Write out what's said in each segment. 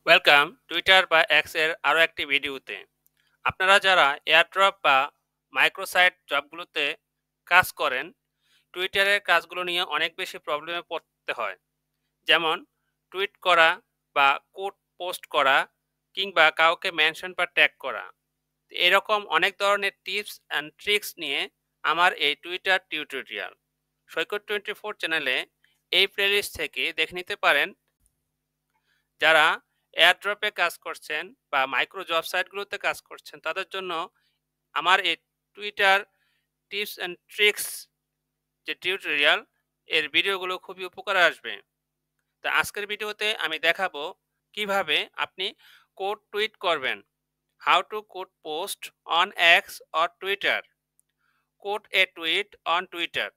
Welcome Twitter বা x এর আরও একটি ভিডিওতে। আপনারা যারা এয়ারড্রপ বা মাইক্রোসাইট জবগুলোতে কাজ করেন, টুইটারের কাজগুলো নিয়ে অনেক বেশি প্রবলেমে পড়তে হয়। যেমন টুইট করা বা কোড পোস্ট করা কিংবা কাউকে মেনশন বা ট্যাগ করা। এরকম অনেক ধরনের টিপস অ্যান্ড ট্রিক্স নিয়ে আমার এই টুইটার টিউটোরিয়াল সৈকত 24 চ্যানেলে এই প্লেলিস্ট থেকে দেখে নিতে পারেন। যারা এয়ারড্রপে কাজ করছেন বা মাইক্রো জব সাইটগুলোতে কাজ করছেন, তাদের জন্য আমার এই টুইটার টিপস অ্যান্ড ট্রিক্স যে টিউটোরিয়াল এর ভিডিওগুলো খুবই উপকারে আসবে। তো আজকের ভিডিওতে আমি দেখাবো কিভাবে আপনি কোড টুইট করবেন। How to code post on x or Twitter, code A tweet on Twitter.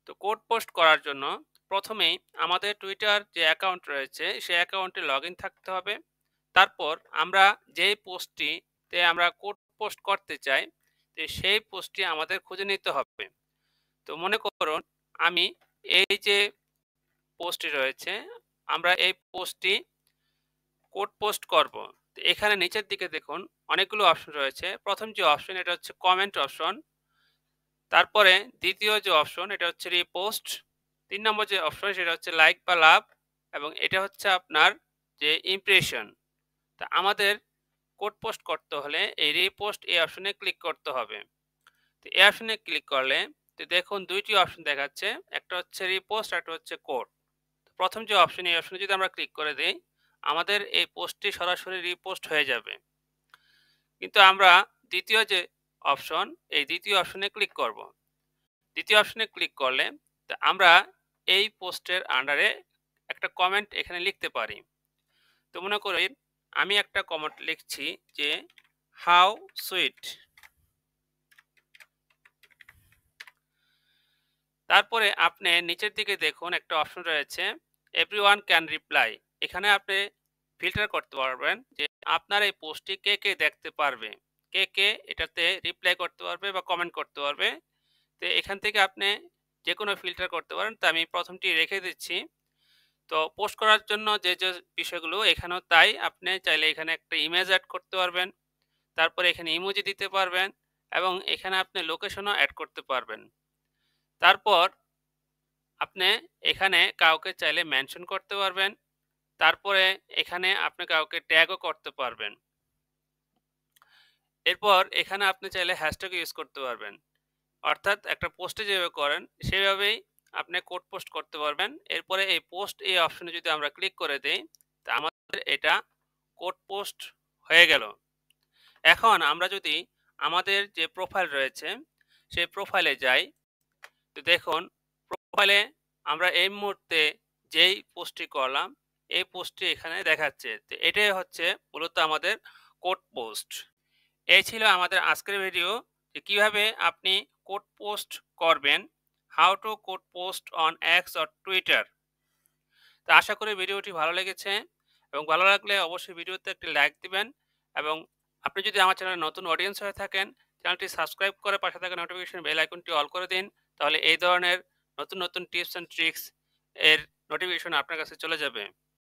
তো কোড পোস্ট করার জন্য প্রথমেই আমাদের টুইটার যে অ্যাকাউন্ট রয়েছে সেই অ্যাকাউন্টে লগ ইন থাকতে হবে। তারপর আমরা যেই পোস্টটিতে আমরা কোড পোস্ট করতে চাই, তো সেই পোস্টটি আমাদের খুঁজে নিতে হবে। তো মনে করুন আমি এই যে পোস্টটি রয়েছে, আমরা এই পোস্টটি কোড পোস্ট করব। তো এখানে নিচের দিকে দেখুন অনেকগুলো অপশন রয়েছে। প্রথম যে অপশন এটা হচ্ছে কমেন্ট অপশন। তারপরে দ্বিতীয় যে অপশন এটা হচ্ছে রিপোস্ট। ৩ নম্বর যে অপশন সেটা হচ্ছে লাইক বা লাভ, এবং এটা হচ্ছে আপনার যে ইমপ্রেশন। তা আমাদের কোড পোস্ট করতে হলে এই রিপোস্ট এই অপশনে ক্লিক করতে হবে। তো এই অপশনে ক্লিক করলে তো দেখুন দুইটি অপশন দেখাচ্ছে, একটা হচ্ছে রিপোস্ট, একটা হচ্ছে কোড। প্রথম যে অপশন এই অপশনে যদি আমরা ক্লিক করে দিই, আমাদের এই পোস্টটি সরাসরি রিপোস্ট হয়ে যাবে। কিন্তু আমরা দ্বিতীয় যে অপশন, এই দ্বিতীয় অপশনে ক্লিক করব। দ্বিতীয় অপশনে ক্লিক করলে তা আমরা এই পোস্টের আন্ডারে একটা কমেন্ট এখানে লিখতে পারি। তো মনে করি আমি একটা কমেন্ট লিখছি যে হাউ সুইট। তারপরে আপনি নিচের দিকে দেখুন একটা অপশন রয়েছে এভরিওয়ান ক্যান রিপ্লাই। এখানে আপনি ফিল্টার করতে পারবেন যে আপনার এই পোস্টটি কে কে দেখতে পারবে, কে কে এটাতে রিপ্লাই করতে পারবে বা কমেন্ট করতে পারবে। তো এখান থেকে আপনি যে কোনো ফিল্টার করতে পারেন। তো আমি প্রথমটি রেখে দিচ্ছি। তো পোস্ট করার জন্য যে যে বিষয়গুলো এখানেও তাই, আপনি চাইলে এখানে একটা ইমেজ অ্যাড করতে পারবেন, তারপরে এখানে ইমোজি দিতে পারবেন, এবং এখানে আপনি লোকেশনও অ্যাড করতে পারবেন। তারপর আপনি এখানে কাউকে চাইলে মেনশন করতে পারবেন, তারপরে এখানে আপনি কাউকে ট্যাগও করতে পারবেন। এরপর এখানে আপনি চাইলে হ্যাশট্যাগ ইউজ করতে পারবেন। অর্থাৎ একটা পোস্টে যেভাবে করেন সেভাবেই আপনি কোড পোস্ট করতে পারবেন। এরপরে এই পোস্ট এই অপশনে যদি আমরা ক্লিক করে দেই, তা আমাদের এটা কোড পোস্ট হয়ে গেল। এখন আমরা যদি আমাদের যে প্রোফাইল রয়েছে সেই প্রোফাইলে যাই, তো দেখুন প্রোফাইলে আমরা এই মুহূর্তে যেই পোস্টটি করলাম এই পোস্টটি এখানে দেখাচ্ছে। তো এটাই হচ্ছে মূলত আমাদের কোড পোস্ট। এই ছিল আমাদের আজকের ভিডিও, যে কিভাবে আপনি কোড পোস্ট করবেন, how to code post on x or Twitter. তো আশা করি ভিডিওটি ভালো লেগেছে, এবং ভালো লাগলে অবশ্যই ভিডিওতে একটি লাইক দিবেন, এবং আপনি যদি আমার চ্যানেলে নতুন অডিয়েন্স হয়ে থাকেন, চ্যানেলটি সাবস্ক্রাইব করে পাশে থাকা নোটিফিকেশন বেল আইকনটি অল করে দিন। তাহলে এই ধরনের নতুন নতুন টিপস অ্যান্ড ট্রিক্স এর নোটিফিকেশন আপনার কাছে চলে যাবে।